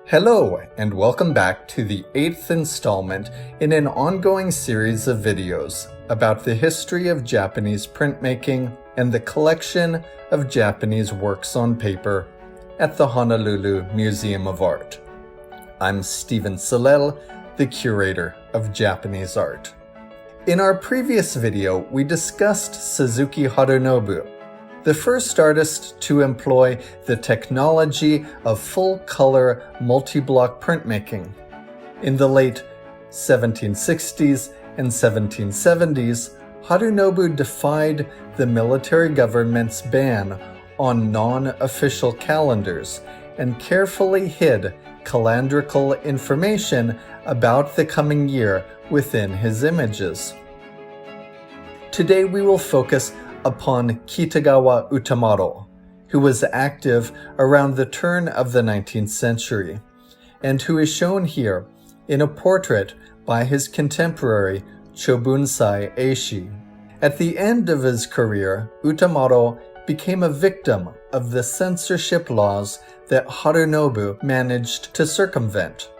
Hello, and welcome back to the 8th installment in an ongoing series of videos about the history of Japanese printmaking and the collection of Japanese works on paper at the Honolulu Museum of Art. I'm Stephen Salel, the curator of Japanese art. In our previous video, we discussed Suzuki Harunobu, the first artist to employ the technology of full-color multi-block printmaking. In the late 1760s and 1770s, Harunobu defied the military government's ban on non-official calendars and carefully hid calendrical information about the coming year within his images. Today we will focus upon Kitagawa Utamaro, who was active around the turn of the 19th century, and who is shown here in a portrait by his contemporary Chobunsai Eishi. At the end of his career, Utamaro became a victim of the censorship laws that Harunobu managed to circumvent.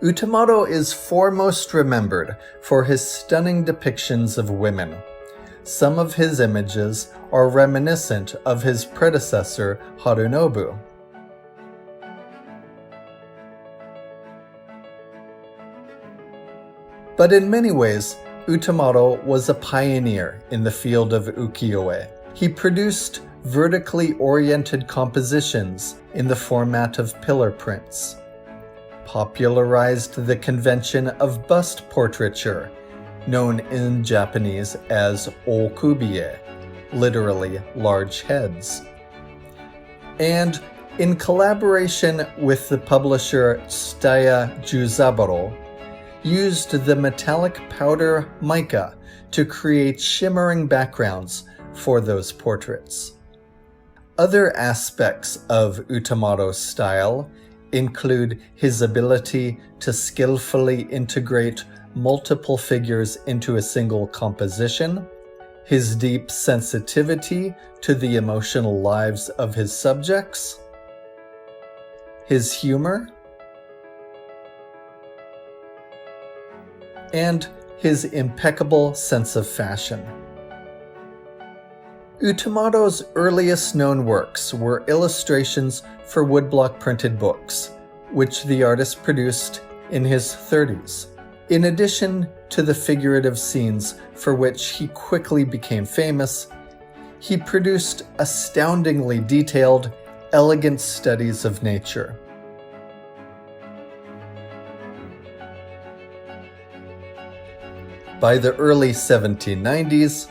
Utamaro is foremost remembered for his stunning depictions of women. Some of his images are reminiscent of his predecessor Harunobu. But in many ways, Utamaro was a pioneer in the field of ukiyo-e. He produced vertically oriented compositions in the format of pillar prints, popularized the convention of bust portraiture, known in Japanese as okubie, literally large heads. And in collaboration with the publisher Tsutaya Juzaburo, used the metallic powder mica to create shimmering backgrounds for those portraits. Other aspects of Utamaro's style include his ability to skillfully integrate multiple figures into a single composition, his deep sensitivity to the emotional lives of his subjects, his humor, and his impeccable sense of fashion. Utamaro's earliest known works were illustrations for woodblock printed books, which the artist produced in his 30s. In addition to the figurative scenes for which he quickly became famous, he produced astoundingly detailed, elegant studies of nature. By the early 1790s,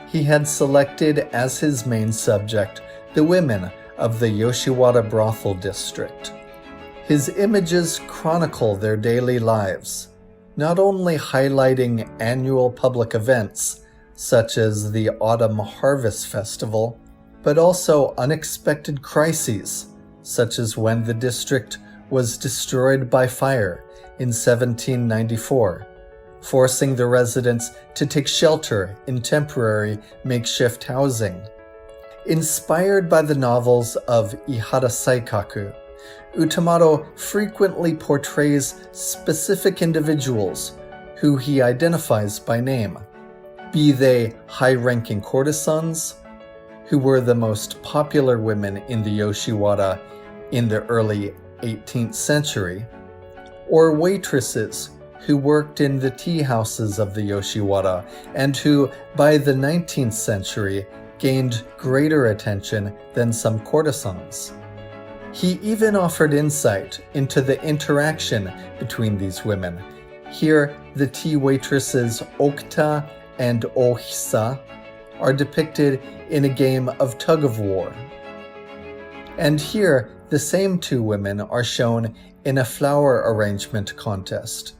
he had selected as his main subject the women of the Yoshiwara brothel district. His images chronicle their daily lives, not only highlighting annual public events such as the Autumn Harvest Festival, but also unexpected crises such as when the district was destroyed by fire in 1794, forcing the residents to take shelter in temporary makeshift housing. Inspired by the novels of Ihara Saikaku, Utamaro frequently portrays specific individuals who he identifies by name, be they high-ranking courtesans, who were the most popular women in the Yoshiwara in the early 18th century, or waitresses who worked in the tea houses of the Yoshiwara and who, by the 19th century, gained greater attention than some courtesans. He even offered insight into the interaction between these women. Here, the tea waitresses Okuta and Ohisa are depicted in a game of tug-of-war. And here, the same two women are shown in a flower arrangement contest.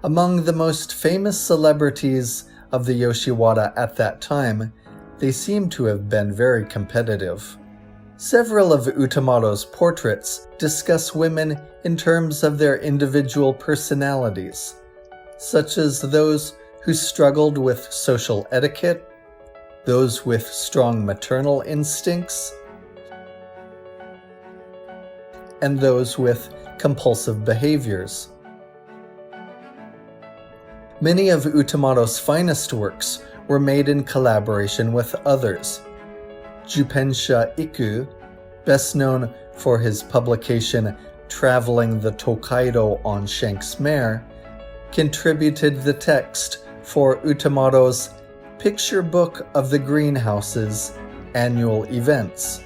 Among the most famous celebrities of the Yoshiwara at that time, they seem to have been very competitive. Several of Utamaro's portraits discuss women in terms of their individual personalities, such as those who struggled with social etiquette, those with strong maternal instincts, and those with compulsive behaviors. Many of Utamaro's finest works were made in collaboration with others. Jupensha Ikku, best known for his publication Traveling the Tokaido on Shank's Mare, contributed the text for Utamaro's Picture Book of the Greenhouse's annual events,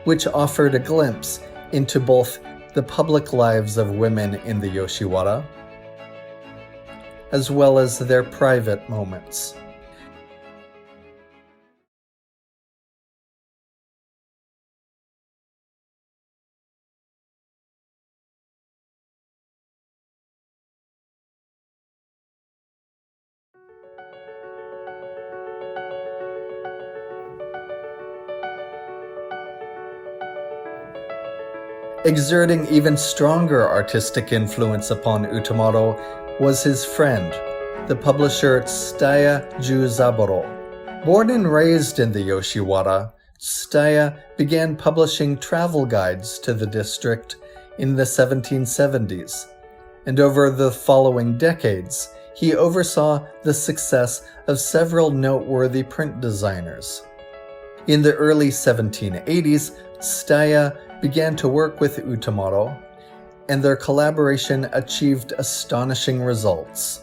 which offered a glimpse into both the public lives of women in the Yoshiwara, as well as their private moments. Exerting even stronger artistic influence upon Utamaro was his friend, the publisher Tsutaya Juzaburo. Born and raised in the Yoshiwara, Tsutaya began publishing travel guides to the district in the 1770s, and over the following decades, he oversaw the success of several noteworthy print designers. In the early 1780s, Tsutaya began to work with Utamaro, and their collaboration achieved astonishing results.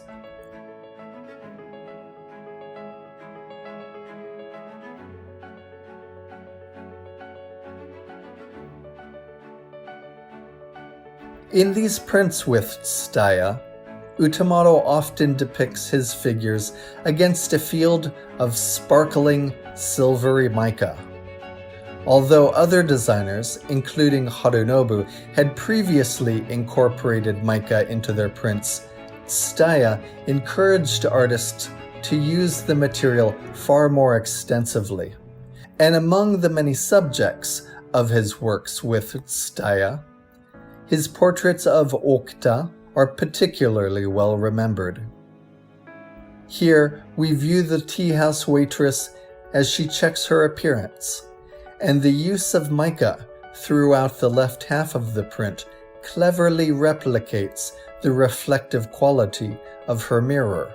In these prints with Tsutaya, Utamaro often depicts his figures against a field of sparkling, silvery mica. Although other designers, including Harunobu, had previously incorporated mica into their prints, Tsutaya encouraged artists to use the material far more extensively. And among the many subjects of his works with Tsutaya, his portraits of Okuta are particularly well remembered. Here we view the tea-house waitress as she checks her appearance, and the use of mica throughout the left half of the print cleverly replicates the reflective quality of her mirror.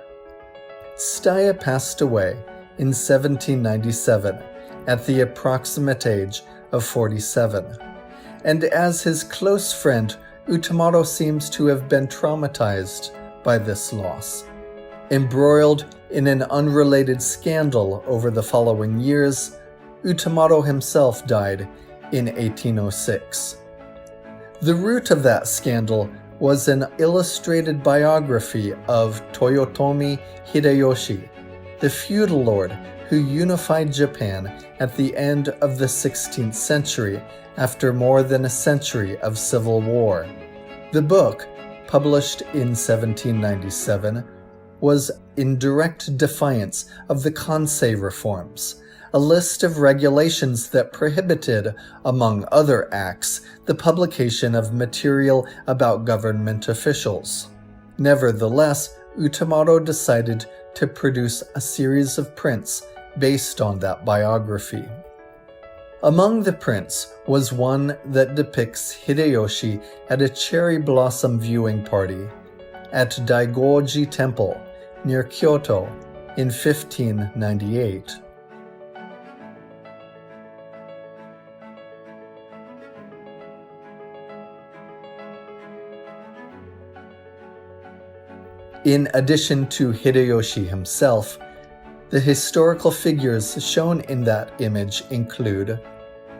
Tsutaya passed away in 1797 at the approximate age of 47, and as his close friend, Utamaro seems to have been traumatized by this loss. Embroiled in an unrelated scandal over the following years, Utamaro himself died in 1806. The root of that scandal was an illustrated biography of Toyotomi Hideyoshi, the feudal lord who unified Japan at the end of the 16th century after more than a century of civil war. The book, published in 1797, was in direct defiance of the Kansei reforms, a list of regulations that prohibited, among other acts, the publication of material about government officials. Nevertheless, Utamaro decided to produce a series of prints based on that biography. Among the prints was one that depicts Hideyoshi at a cherry blossom viewing party at Daigoji Temple near Kyoto in 1598. In addition to Hideyoshi himself, the historical figures shown in that image include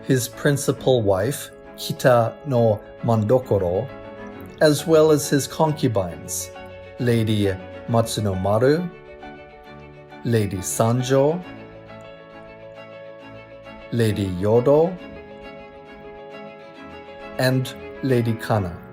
his principal wife, Kita no Mandokoro, as well as his concubines, Lady Matsunomaru, Lady Sanjo, Lady Yodo, and Lady Kana.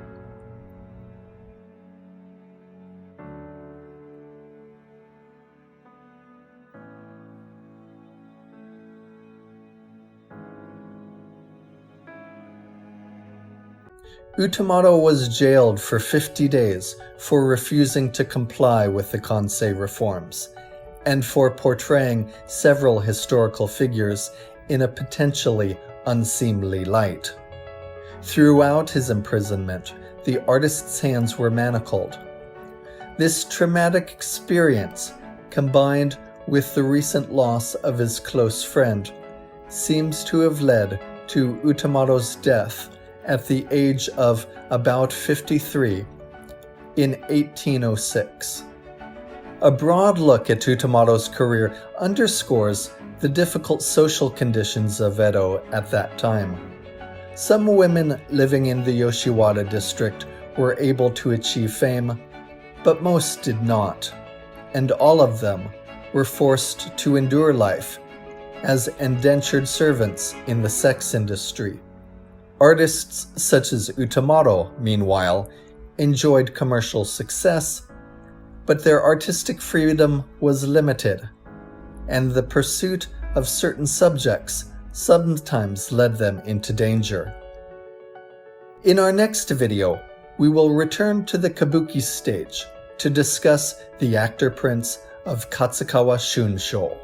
Utamaro was jailed for 50 days for refusing to comply with the Kansei reforms, and for portraying several historical figures in a potentially unseemly light. Throughout his imprisonment, the artist's hands were manacled. This traumatic experience, combined with the recent loss of his close friend, seems to have led to Utamaro's death at the age of about 53 in 1806. A broad look at Utamaro's career underscores the difficult social conditions of Edo at that time. Some women living in the Yoshiwara district were able to achieve fame, but most did not, and all of them were forced to endure life as indentured servants in the sex industry. Artists such as Utamaro, meanwhile, enjoyed commercial success, but their artistic freedom was limited, and the pursuit of certain subjects sometimes led them into danger. In our next video, we will return to the kabuki stage to discuss the actor prince of Katsukawa Shunsho.